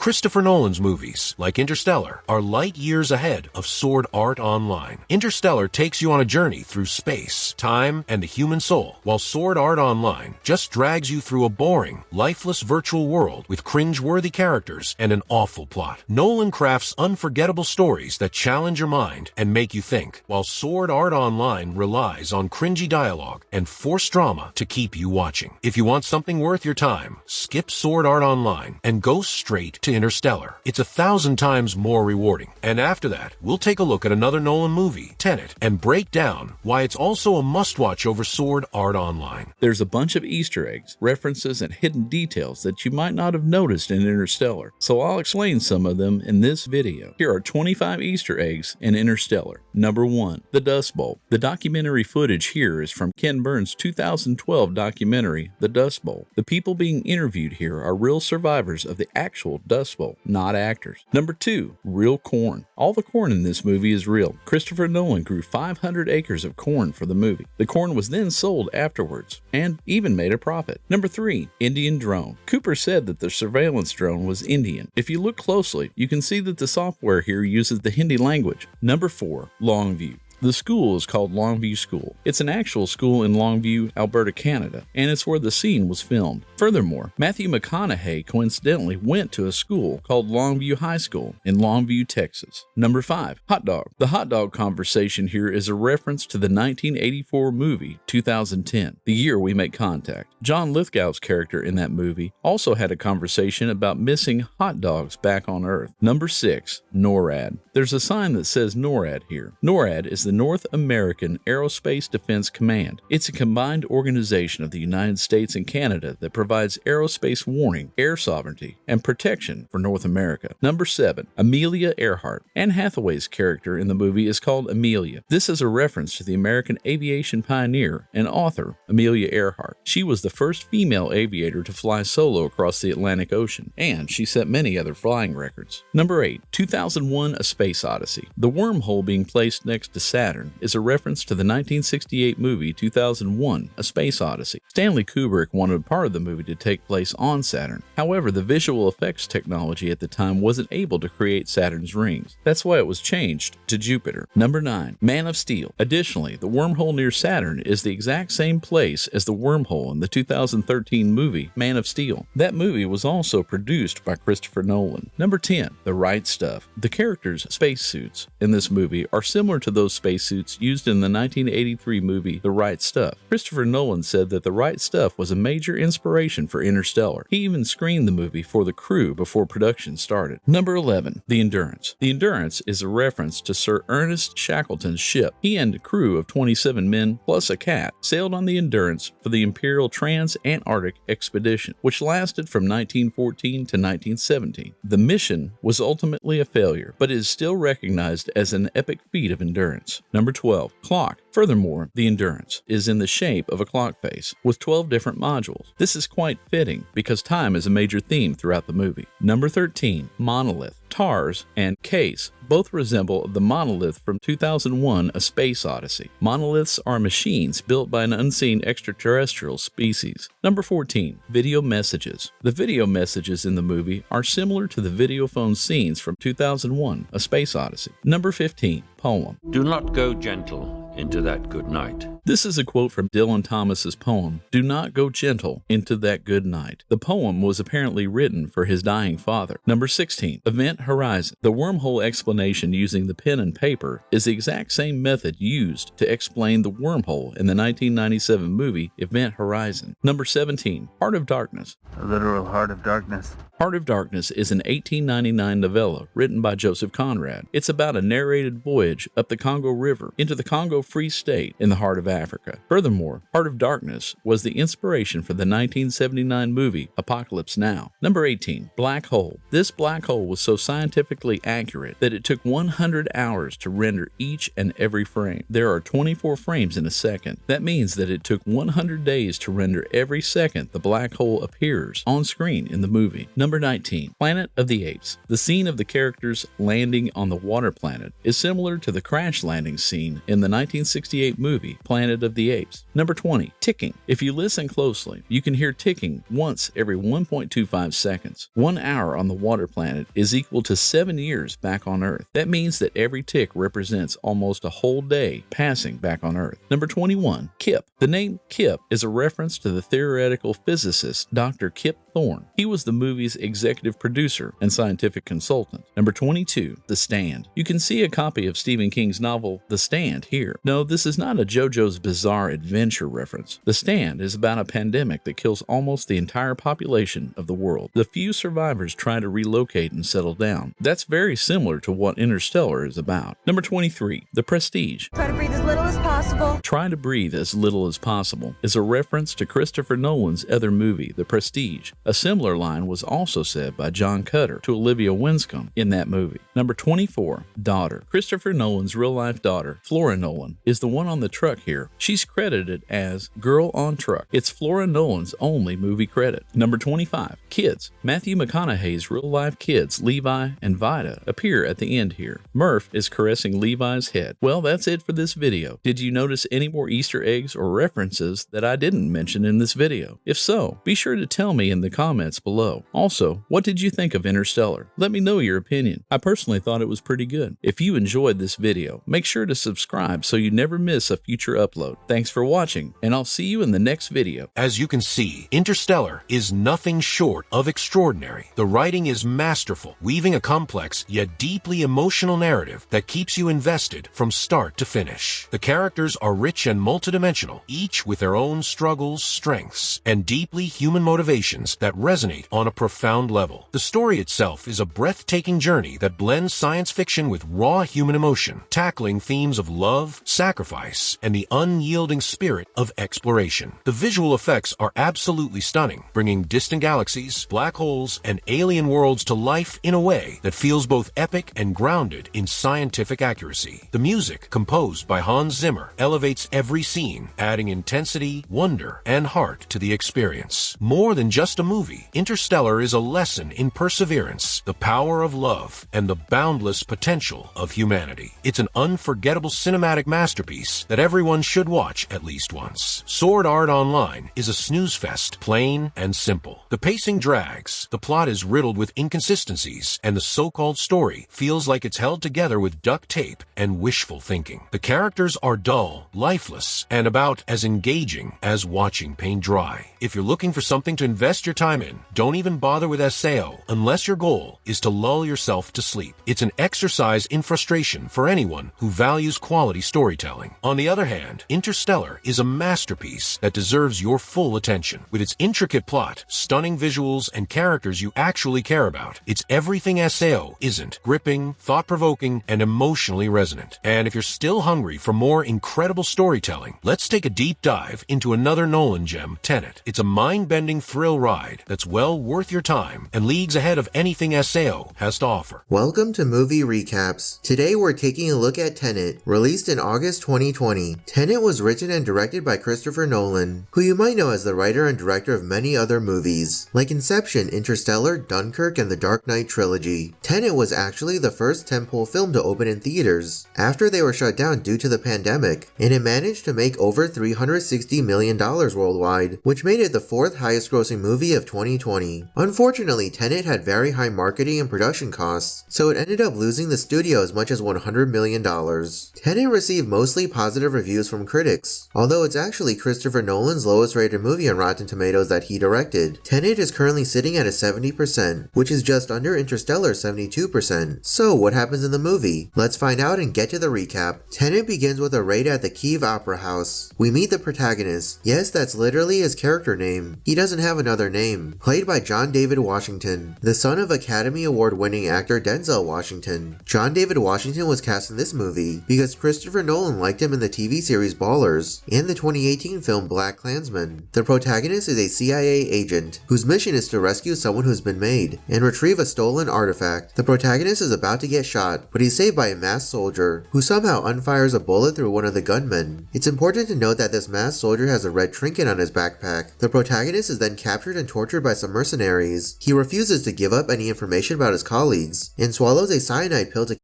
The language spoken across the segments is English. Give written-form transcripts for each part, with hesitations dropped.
Christopher Nolan's movies, like Interstellar, are light years ahead of Sword Art Online. Interstellar takes you on a journey through space, time, and the human soul, while Sword Art Online just drags you through a boring, lifeless virtual world with cringe-worthy characters and an awful plot. Nolan crafts unforgettable stories that challenge your mind and make you think, while Sword Art Online relies on cringy dialogue and forced drama to keep you watching. If you want something worth your time, skip Sword Art Online and go straight to Interstellar. It's 1,000 times more rewarding. And after that, we'll take a look at another Nolan movie, Tenet, and break down why it's also a must-watch over Sword Art Online. There's a bunch of Easter eggs, references, and hidden details that you might not have noticed in Interstellar, so I'll explain some of them in this video. Here are 25 Easter eggs in Interstellar. Number 1. The Dust Bowl. The documentary footage here is from Ken Burns' 2012 documentary, The Dust Bowl. The people being interviewed here are real survivors of the actual Dust Bowl, not actors. Number 2. Real corn. All the corn in this movie is real. Christopher Nolan grew 500 acres of corn for the movie. The corn was then sold afterwards, and even made a profit. Number 3. Indian drone. Cooper said that the surveillance drone was Indian. If you look closely, you can see that the software here uses the Hindi language. Number 4. Longview. The school is called Longview School. It's an actual school in Longview, Alberta, Canada, and it's where the scene was filmed. Furthermore, Matthew McConaughey coincidentally went to a school called Longview High School in Longview, Texas. Number 5. Hot dog. The hot dog conversation here is a reference to the 1984 movie 2010, the year we make contact. John Lithgow's character in that movie also had a conversation about missing hot dogs back on Earth. Number 6. NORAD. There's a sign that says NORAD here. NORAD is the North American Aerospace Defense Command. It's a combined organization of the United States and Canada that provides aerospace warning, air sovereignty, and protection for North America. Number 7. Amelia Earhart. Anne Hathaway's character in the movie is called Amelia. This is a reference to the American aviation pioneer and author Amelia Earhart. She was the first female aviator to fly solo across the Atlantic Ocean, and she set many other flying records. Number 8. 2001: A Space Odyssey. The wormhole being placed next to Saturn is a reference to the 1968 movie 2001: A Space Odyssey. Stanley Kubrick wanted a part of the movie to take place on Saturn. However, the visual effects technology at the time wasn't able to create Saturn's rings. That's why it was changed to Jupiter. Number 9. Man of Steel. Additionally, the wormhole near Saturn is the exact same place as the wormhole in the 2013 movie Man of Steel. That movie was also produced by Christopher Nolan. Number 10. The Right Stuff. The characters' spacesuits in this movie are similar to those spacesuits used in the 1983 movie The Right Stuff. Christopher Nolan said that The Right Stuff was a major inspiration for Interstellar. He even screened the movie for the crew before production started. Number 11. The Endurance. The Endurance is a reference to Sir Ernest Shackleton's ship. He and a crew of 27 men plus a cat sailed on the Endurance for the Imperial Trans-Antarctic Expedition, which lasted from 1914 to 1917. The mission was ultimately a failure, but is still recognized as an epic feat of endurance. Number 12. Clock. Furthermore, the Endurance is in the shape of a clock face with 12 different modules. This is quite fitting because time is a major theme throughout the movie. Number 13. Monolith. TARS and CASE both resemble the monolith from 2001: A Space Odyssey. Monoliths are machines built by an unseen extraterrestrial species. Number 14. Video messages. The video messages in the movie are similar to the video phone scenes from 2001: A Space Odyssey. Number 15. Poem. Do not go gentle into that good night. This is a quote from Dylan Thomas's poem, Do Not Go Gentle into That Good Night. The poem was apparently written for his dying father. Number 16. Event Horizon. The wormhole explanation using the pen and paper is the exact same method used to explain the wormhole in the 1997 movie Event Horizon. Number 17. Heart of Darkness. A literal heart of darkness. Heart of Darkness is an 1899 novella written by Joseph Conrad. It's about a narrated voyage up the Congo River into the Congo Free State in the heart of Africa. Furthermore, Heart of Darkness was the inspiration for the 1979 movie Apocalypse Now. Number 18. Black Hole. This black hole was so scientifically accurate that it took 100 hours to render each and every frame. There are 24 frames in a second. That means that it took 100 days to render every second the black hole appears on screen in the movie. Number 19. Planet of the Apes. The scene of the characters landing on the water planet is similar to the crash landing scene in the 19 1968 movie Planet of the Apes. Number 20, ticking. If you listen closely, you can hear ticking once every 1.25 seconds. 1 hour on the water planet is equal to 7 years back on Earth. That means that every tick represents almost a whole day passing back on Earth. Number 21, Kip. The name Kip is a reference to the theoretical physicist Dr. Kip Thorne. He was the movie's executive producer and scientific consultant. Number 22, The Stand. You can see a copy of Stephen King's novel The Stand here. No, this is not a JoJo's Bizarre Adventure reference. The Stand is about a pandemic that kills almost the entire population of the world. The few survivors try to relocate and settle down. That's very similar to what Interstellar is about. Number 23, The Prestige. Try to breathe as little as possible. Try to breathe as little as possible is a reference to Christopher Nolan's other movie, The Prestige. A similar line was also said by John Cutter to Olivia Winscombe in that movie. Number 24, Daughter. Christopher Nolan's real-life daughter, Flora Nolan, is the one on the truck here. She's credited as Girl on Truck. It's Flora Nolan's only movie credit. Number 25, Kids. Matthew McConaughey's real-life kids, Levi and Vida, appear at the end here. Murph is caressing Levi's head. Well, that's it for this video. Did you notice any more Easter eggs or references that I didn't mention in this video? If so, be sure to tell me in the comments below. Also, what did you think of Interstellar? Let me know your opinion. I personally thought it was pretty good. If you enjoyed this video, make sure to subscribe so you never miss a future upload. Thanks for watching, and I'll see you in the next video. As you can see, Interstellar is nothing short of extraordinary. The writing is masterful, weaving a complex yet deeply emotional narrative that keeps you invested from start to finish. The characters are rich and multidimensional, each with their own struggles, strengths, and deeply human motivations that resonate on a profound level. The story itself is a breathtaking journey that blends science fiction with raw human emotion, tackling themes of love, sacrifice, and the unyielding spirit of exploration. The visual effects are absolutely stunning, bringing distant galaxies, black holes, and alien worlds to life in a way that feels both epic and grounded in scientific accuracy. The music, composed by Hans Zimmer, elevates every scene, adding intensity, wonder, and heart to the experience. More than just a movie, Interstellar is a lesson in perseverance, the power of love, and the boundless potential of humanity. It's an unforgettable cinematic masterpiece that everyone should watch at least once. Sword Art Online is a snooze fest, plain and simple. The pacing drags, the plot is riddled with inconsistencies, and the so-called story feels like it's held together with duct tape and wishful thinking. The characters are dull, lifeless, and about as engaging as watching paint dry. If you're looking for something to invest your time in, don't even bother with SAO unless your goal is to lull yourself to sleep. It's an exercise in frustration for anyone who values quality storytelling. On the other hand, Interstellar is a masterpiece that deserves your full attention. With its intricate plot, stunning visuals, and characters you actually care about, it's everything SAO isn't: gripping, thought-provoking, and emotionally resonant. And if you're still hungry for more incredible storytelling, let's take a deep dive into another Nolan gem, Tenet. It's a mind-bending thrill ride that's well worth your time and leagues ahead of anything SAO has to offer. Welcome to Movie Recaps. Today we're taking a look at Tenet, released in August 2020. Tenet was written and directed by Christopher Nolan, who you might know as the writer and director of many other movies, like Inception, Interstellar, Dunkirk, and the Dark Knight trilogy. Tenet was actually the first tentpole film to open in theaters, after they were shut down due to the pandemic, and it managed to make over $360 million worldwide, which made it the fourth highest grossing movie of 2020. Unfortunately, Tenet had very high marketing and production costs, so it ended up losing the studio as much as $100 million. Tenet received mostly positive reviews from critics, although it's actually Christopher Nolan's lowest rated movie on Rotten Tomatoes that he directed. Tenet is currently sitting at a 70%, which is just under Interstellar's 72%. So what happens in the movie? Let's find out and get to the recap. Tenet begins with a raid at the Kiev Opera House. We meet the protagonist. Yes, that's literally his character name. He doesn't have another name. Played by John David Washington, the son of Academy Award winning actor Denzel Washington. John David Washington was cast in this movie because Christopher Nolan liked him in the TV series Ballers and the 2018 film BlacKkKlansman. The protagonist is a CIA agent whose mission is to rescue someone who's been made and retrieve a stolen artifact. The protagonist is about to get shot, but he's saved by a masked soldier who somehow unfires a bullet through one of the gunmen. It's important to note that this masked soldier has a red trinket on his backpack. The protagonist is then captured and tortured by some mercenaries. He refuses to give up any information about his colleagues and swallows a cyanide pill to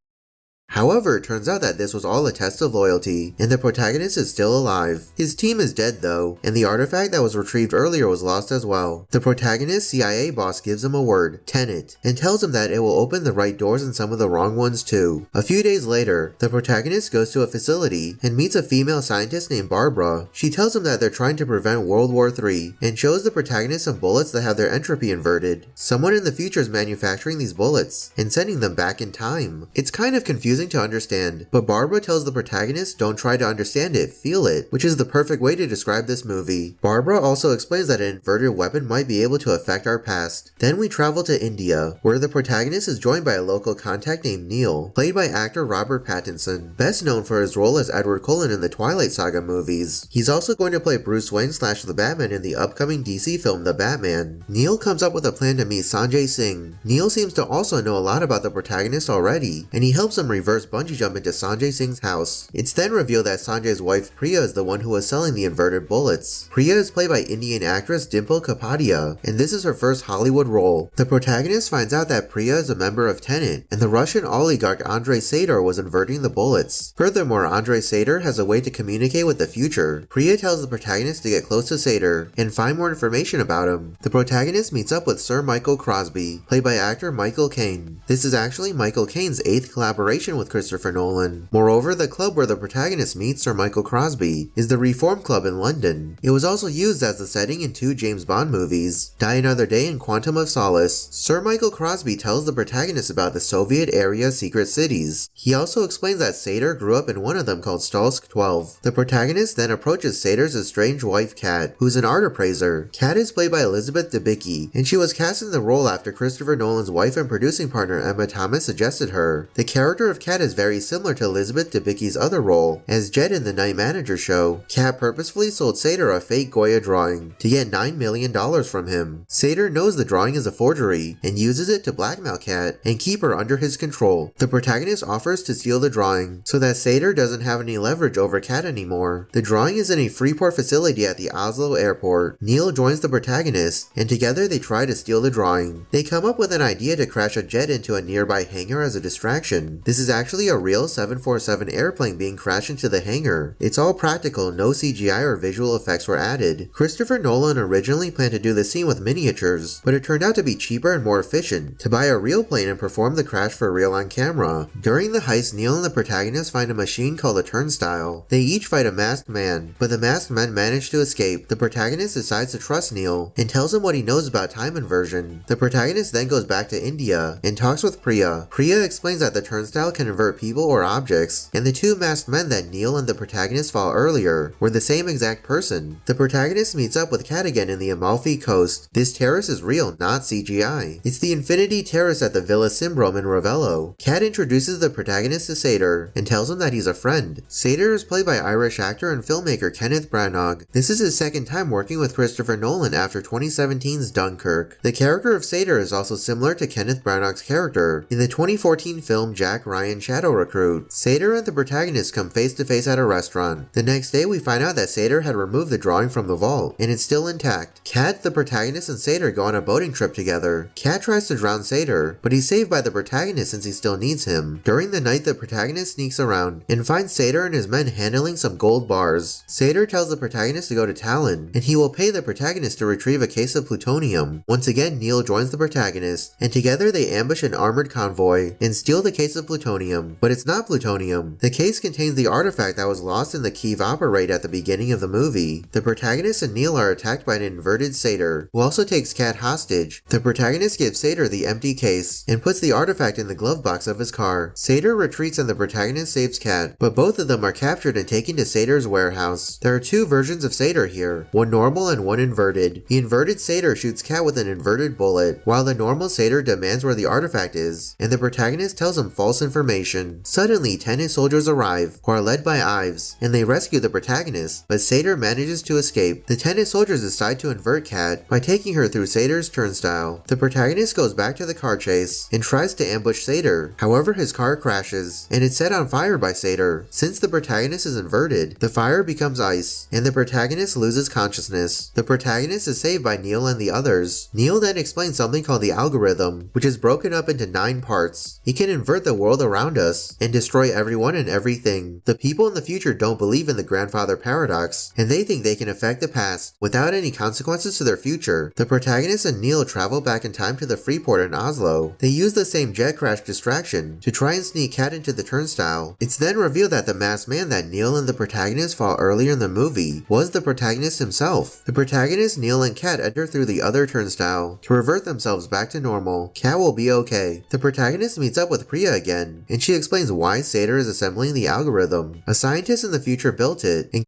However, it turns out that this was all a test of loyalty, and the protagonist is still alive. His team is dead though, and the artifact that was retrieved earlier was lost as well. The protagonist's CIA boss gives him a word, Tenet, and tells him that it will open the right doors and some of the wrong ones too. A few days later, the protagonist goes to a facility and meets a female scientist named Barbara. She tells him that they're trying to prevent World War III and shows the protagonist some bullets that have their entropy inverted. Someone in the future is manufacturing these bullets and sending them back in time. It's kind of confusing to understand, but Barbara tells the protagonist don't try to understand it, feel it, which is the perfect way to describe this movie. Barbara also explains that an inverted weapon might be able to affect our past. Then we travel to India, where the protagonist is joined by a local contact named Neil, played by actor Robert Pattinson, best known for his role as Edward Cullen in the Twilight Saga movies. He's also going to play Bruce Wayne / the Batman in the upcoming DC film The Batman. Neil comes up with a plan to meet Sanjay Singh. Neil seems to also know a lot about the protagonist already, and he helps him reverse bungee jump into Sanjay Singh's house. It's then revealed that Sanjay's wife Priya is the one who was selling the inverted bullets. Priya is played by Indian actress Dimple Kapadia, and this is her first Hollywood role. The protagonist finds out that Priya is a member of Tenet, and the Russian oligarch Andrei Sadar was inverting the bullets. Furthermore, Andrei Sadar has a way to communicate with the future. Priya tells the protagonist to get close to Sadar and find more information about him. The protagonist meets up with Sir Michael Crosby, played by actor Michael Caine. This is actually Michael Caine's 8th collaboration with Christopher Nolan. Moreover, the club where the protagonist meets Sir Michael Crosby is the Reform Club in London. It was also used as the setting in 2 James Bond movies, Die Another Day and Quantum of Solace. Sir Michael Crosby tells the protagonist about the Soviet-area secret cities. He also explains that Sadar grew up in one of them called Stalsk 12. The protagonist then approaches Sadar's estranged wife Kat, who's an art appraiser. Kat is played by Elizabeth Debicki, and she was cast in the role after Christopher Nolan's wife and producing partner Emma Thomas suggested her. The character of Kat is very similar to Elizabeth Debicki's other role as Jed in The Night Manager show. Kat purposefully sold Sadar a fake Goya drawing to get $9 million from him. Sadar knows the drawing is a forgery and uses it to blackmail Kat and keep her under his control. The protagonist offers to steal the drawing so that Sadar doesn't have any leverage over Kat anymore. The drawing is in a Freeport facility at the Oslo airport. Neil joins the protagonist, and together they try to steal the drawing. They come up with an idea to crash a jet into a nearby hangar as a distraction. This is actually a real 747 airplane being crashed into the hangar. It's all practical, no CGI or visual effects were added. Christopher Nolan originally planned to do the scene with miniatures, but it turned out to be cheaper and more efficient to buy a real plane and perform the crash for real on camera. During the heist, Neil and the protagonist find a machine called a turnstile. They each fight a masked man, but the masked men manage to escape. The protagonist decides to trust Neil and tells him what he knows about time inversion. The protagonist then goes back to India and talks with Priya. Priya explains that the turnstile can invert people or objects, and the 2 masked men that Neil and the protagonist fought earlier were the same exact person. The protagonist meets up with Kat again in the Amalfi Coast. This terrace is real, not CGI. It's the Infinity Terrace at the Villa Symbrom in Ravello. Kat introduces the protagonist to Sadar and tells him that he's a friend. Sadar is played by Irish actor and filmmaker Kenneth Branagh. This is his second time working with Christopher Nolan after 2017's Dunkirk. The character of Sadar is also similar to Kenneth Branagh's character in the 2014 film Jack Ryan Shadow Recruit. Sadar and the protagonist come face to face at a restaurant. The next day we find out that Sadar had removed the drawing from the vault, and it's still intact. Kat, the protagonist, and Sadar go on a boating trip together. Kat tries to drown Sadar, but he's saved by the protagonist since he still needs him. During the night, the protagonist sneaks around and finds Sadar and his men handling some gold bars. Sadar tells the protagonist to go to Talon, and he will pay the protagonist to retrieve a case of plutonium. Once again, Neil joins the protagonist, and together they ambush an armored convoy and steal the case of plutonium. But it's not plutonium. The case contains the artifact that was lost in the Kiev opera raid at the beginning of the movie. The protagonist and Neil are attacked by an inverted Sadar, who also takes Kat hostage. The protagonist gives Sadar the empty case and puts the artifact in the glove box of his car. Sadar retreats and the protagonist saves Kat, but both of them are captured and taken to Sadar's warehouse. There are 2 versions of Sadar here, one normal and one inverted. The inverted Sadar shoots Kat with an inverted bullet, while the normal Sadar demands where the artifact is, and the protagonist tells him false information. Suddenly, Tenet soldiers arrive, who are led by Ives, and they rescue the protagonist, but Sadar manages to escape. The Tenet soldiers decide to invert Kat by taking her through Sadar's turnstile. The protagonist goes back to the car chase and tries to ambush Sadar. However, his car crashes, and it's set on fire by Sadar. Since the protagonist is inverted, the fire becomes ice, and the protagonist loses consciousness. The protagonist is saved by Neil and the others. Neil then explains something called the algorithm, which is broken up into 9 parts. It can invert the world around around us and destroy everyone and everything. The people in the future don't believe in the grandfather paradox, and they think they can affect the past without any consequences to their future. The protagonist and Neil travel back in time to the Freeport in Oslo. They use the same jet crash distraction to try and sneak Kat into the turnstile. It's then revealed that the masked man that Neil and the protagonist fought earlier in the movie was the protagonist himself. The protagonist, Neil, and Kat enter through the other turnstile to revert themselves back to normal. Kat will be okay. The protagonist meets up with Priya again, and she explains why Sator is assembling the algorithm. A scientist in the future built it, and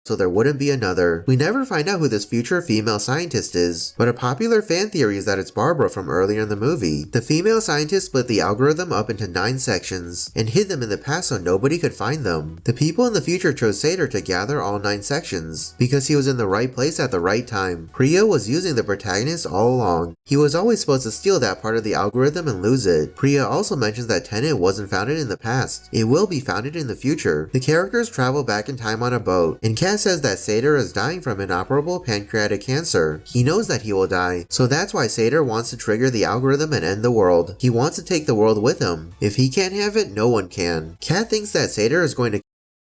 so there wouldn't be another. We never find out who this future female scientist is, but a popular fan theory is that it's Barbara from earlier in the movie. The female scientist split the algorithm up into 9 sections and hid them in the past so nobody could find them. The people in the future chose Sator to gather all 9 sections because he was in the right place at the right time. Priya was using the protagonist all along. He was always supposed to steal that part of the algorithm and lose it. Priya also mentions that Tenet wasn't founded in the past. It will be founded in the future. The characters travel back in time on a boat, and Kat says that Sator is dying from inoperable pancreatic cancer. He knows that he will die, so that's why Sator wants to trigger the algorithm and end the world. He wants to take the world with him. If he can't have it, no one can. Kat thinks that Sator is going to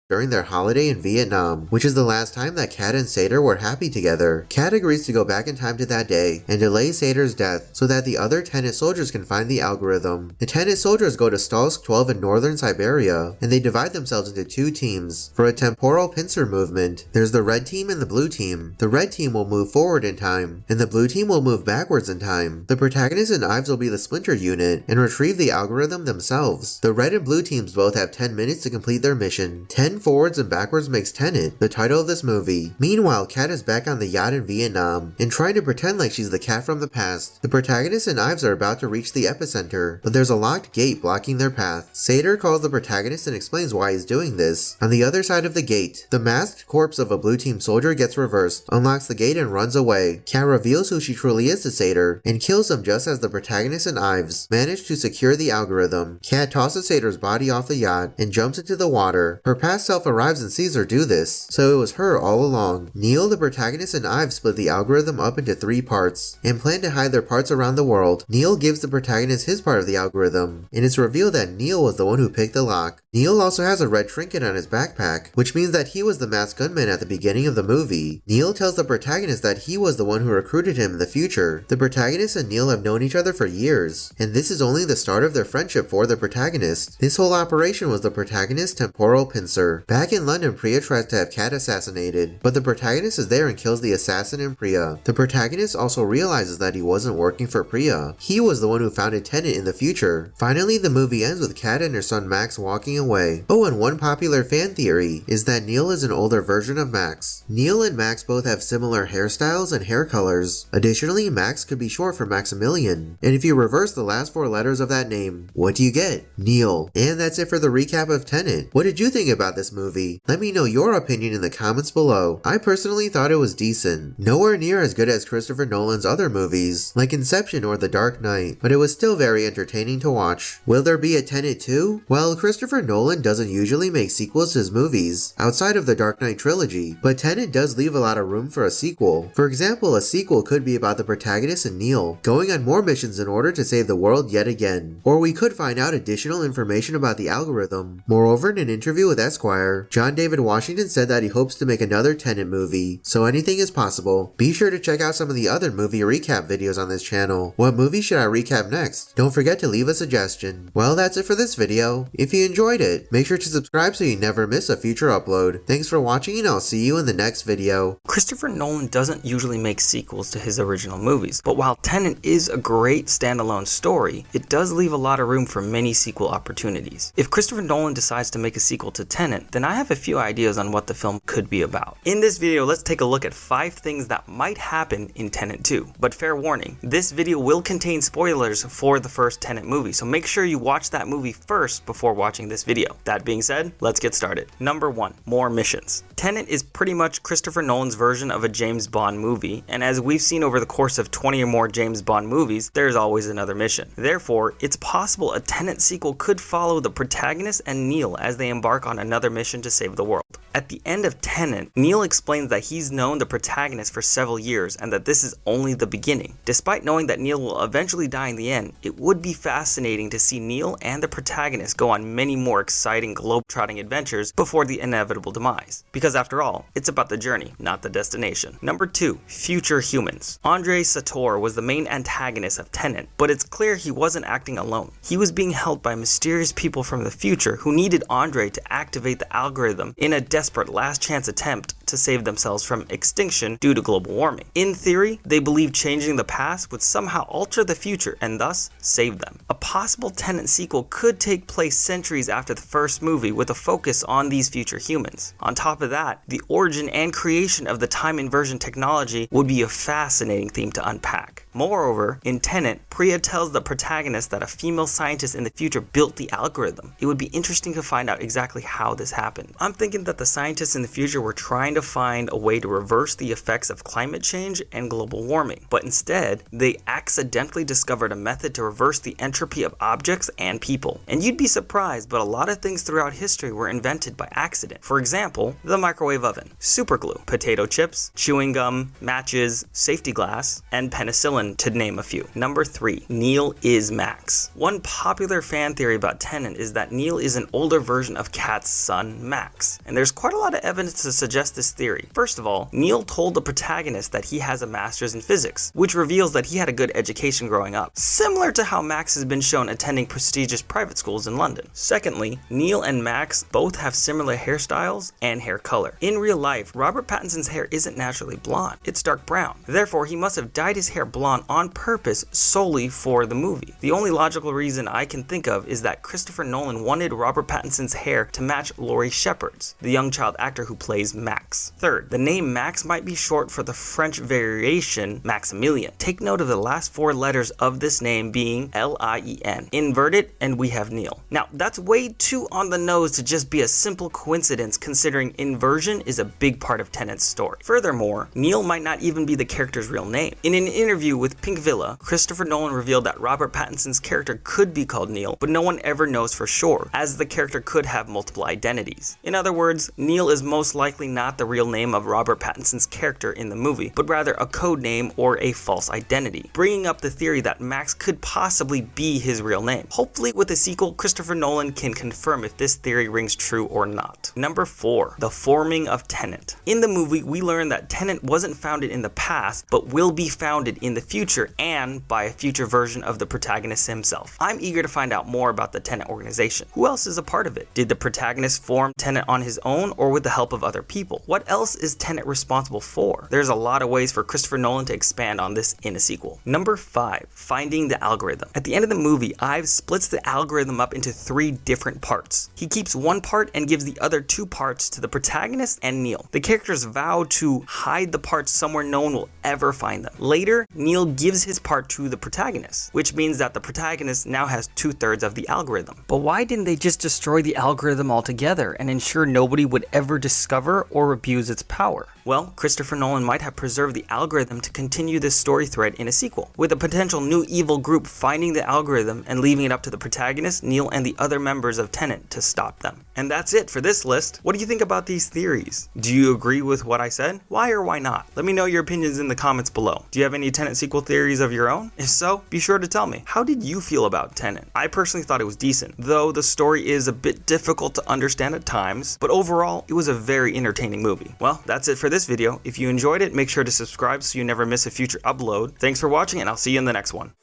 during their holiday in Vietnam, which is the last time that Kat and Sator were happy together. Kat agrees to go back in time to that day and delay Sator's death so that the other Tenet soldiers can find the algorithm. The Tenet soldiers go to Stalsk 12 in northern Siberia, and they divide themselves into 2 teams for a temporal pincer movement. There's the red team and the blue team. The red team will move forward in time, and the blue team will move backwards in time. The protagonist and Ives will be the splinter unit and retrieve the algorithm themselves. The red and blue teams both have 10 minutes to complete their mission. 10 forwards and backwards makes Tenet, the title of this movie. Meanwhile, Kat is back on the yacht in Vietnam and trying to pretend like she's the Kat from the past. The protagonist and Ives are about to reach the epicenter, but there's a locked gate blocking their path. Sator calls the protagonist and explains why he's doing this. On the other side of the gate, the masked corpse of a blue team soldier gets reversed, unlocks the gate and runs away. Kat reveals who she truly is to Sator and kills him just as the protagonist and Ives manage to secure the algorithm. Kat tosses Sator's body off the yacht and jumps into the water. Her past self arrives and sees her do this, so it was her all along. Neil, the protagonist, and Ives split the algorithm up into 3 parts and plan to hide their parts around the world. Neil gives the protagonist his part of the algorithm, and it's revealed that Neil was the one who picked the lock. Neil also has a red trinket on his backpack, which means that he was the masked gunman at the beginning of the movie. Neil tells the protagonist that he was the one who recruited him in the future. The protagonist and Neil have known each other for years, and this is only the start of their friendship for the protagonist. This whole operation was the protagonist's temporal pincer. Back in London, Priya tries to have Kat assassinated, but the protagonist is there and kills the assassin and Priya. The protagonist also realizes that he wasn't working for Priya. He was the one who founded Tenet in the future. Finally, the movie ends with Kat and her son Max walking away. Oh, and one popular fan theory is that Neil is an older version of Max. Neil and Max both have similar hairstyles and hair colors. Additionally, Max could be short for Maximilian. And if you reverse the last 4 letters of that name, what do you get? Neil. And that's it for the recap of Tenet. What did you think about this movie? Let me know your opinion in the comments below. I personally thought it was decent. Nowhere near as good as Christopher Nolan's other movies, like Inception or The Dark Knight, but it was still very entertaining to watch. Will there be a Tenet 2? Well, Christopher Nolan doesn't usually make sequels to his movies, outside of the Dark Knight trilogy, but Tenet does leave a lot of room for a sequel. For example, a sequel could be about the protagonist and Neil going on more missions in order to save the world yet again. Or we could find out additional information about the algorithm. Moreover, in an interview with Esquire, John David Washington said that he hopes to make another Tenet movie, so anything is possible. Be sure to check out some of the other movie recap videos on this channel. What movie should I recap next? Don't forget to leave a suggestion. Well, that's it for this video. If you enjoyed it, make sure to subscribe so you never miss a future upload. Thanks for watching, and I'll see you in the next video. Christopher Nolan doesn't usually make sequels to his original movies, but while Tenet is a great standalone story, it does leave a lot of room for many sequel opportunities. If Christopher Nolan decides to make a sequel to Tenet, then I have a few ideas on what the film could be about. In this video, let's take a look at 5 things that might happen in Tenet 2. But fair warning, this video will contain spoilers for the first Tenet movie, so make sure you watch that movie first before watching this video. That being said, let's get started. Number 1, more missions. Tenet is pretty much Christopher Nolan's version of a James Bond movie, and as we've seen over the course of 20 or more James Bond movies, there's always another mission. Therefore, it's possible a Tenet sequel could follow the protagonist and Neil as they embark on another mission to save the world. At the end of Tenet, Neil explains that he's known the protagonist for several years and that this is only the beginning. Despite knowing that Neil will eventually die in the end, it would be fascinating to see Neil and the protagonist go on many more exciting globe-trotting adventures before the inevitable demise. Because after all, it's about the journey, not the destination. Number 2. Future humans. Andrei Sator was the main antagonist of Tenet, but it's clear he wasn't acting alone. He was being helped by mysterious people from the future who needed Andrei to activate the algorithm in a desperate last-chance attempt to save themselves from extinction due to global warming. In theory, they believed changing the past would somehow alter the future and thus save them. A possible Tenet sequel could take place centuries after the first movie with a focus on these future humans. On top of that, the origin and creation of the time inversion technology would be a fascinating theme to unpack. Moreover, in Tenet, Priya tells the protagonist that a female scientist in the future built the algorithm. It would be interesting to find out exactly how this happened. I'm thinking that the scientists in the future were trying to find a way to reverse the effects of climate change and global warming, but instead, they accidentally discovered a method to reverse the entropy of objects and people. And you'd be surprised, but a lot of things throughout history were invented by accident. For example, the microwave oven, superglue, potato chips, chewing gum, matches, safety glass, and penicillin, to name a few. Number 3. Neil is Max. One popular fan theory about Tenet is that Neil is an older version of Kat's son, Max. And there's quite a lot of evidence to suggest this theory. First of all, Neil told the protagonist that he has a master's in physics, which reveals that he had a good education growing up, similar to how Max has been shown attending prestigious private schools in London. Secondly, Neil and Max both have similar hairstyles and hair color. In real life, Robert Pattinson's hair isn't naturally blonde, it's dark brown. Therefore, he must have dyed his hair blonde on purpose solely for the movie. The only logical reason I can think of is that Christopher Nolan wanted Robert Pattinson's hair to match Laurie Shepard's, the young child actor who plays Max. Third, the name Max might be short for the French variation Maximilian. Take note of the last 4 letters of this name being L-I-E-N. Invert it and we have Neil. Now, that's way too on the nose to just be a simple coincidence considering inversion is a big part of Tenet's story. Furthermore, Neil might not even be the character's real name. In an interview with Pink Villa, Christopher Nolan revealed that Robert Pattinson's character could be called Neil, but no one ever knows for sure, as the character could have multiple identities. In other words, Neil is most likely not the real name of Robert Pattinson's character in the movie, but rather a code name or a false identity, bringing up the theory that Max could possibly be his real name. Hopefully with a sequel, Christopher Nolan can confirm if this theory rings true or not. Number 4. The forming of Tenet. In the movie, we learn that Tenet wasn't founded in the past, but will be founded in the future and by a future version of the protagonist himself. I'm eager to find out more about the Tenet organization. Who else is a part of it? Did the protagonist form Tenet on his own or with the help of other people? What else is Tenet responsible for? There's a lot of ways for Christopher Nolan to expand on this in a sequel. Number 5. Finding the algorithm. At the end of the movie, Ives splits the algorithm up into 3 different parts. He keeps one part and gives the other 2 parts to the protagonist and Neil. The characters vow to hide the parts somewhere no one will ever find them. Later, Neil gives his part to the protagonist, which means that the protagonist now has 2/3 of the algorithm. But why didn't they just destroy the algorithm altogether and ensure nobody would ever discover or abuse its power? Well, Christopher Nolan might have preserved the algorithm to continue this story thread in a sequel, with a potential new evil group finding the algorithm and leaving it up to the protagonist, Neil, and the other members of Tenet to stop them. And that's it for this list. What do you think about these theories? Do you agree with what I said? Why or why not? Let me know your opinions in the comments below. Do you have any Tenet sequel theories of your own? If so, be sure to tell me. How did you feel about Tenet? I personally thought it was decent, though the story is a bit difficult to understand at times, but overall, it was a very entertaining movie. Well, that's it for this video. If you enjoyed it, make sure to subscribe so you never miss a future upload. Thanks for watching, and I'll see you in the next one.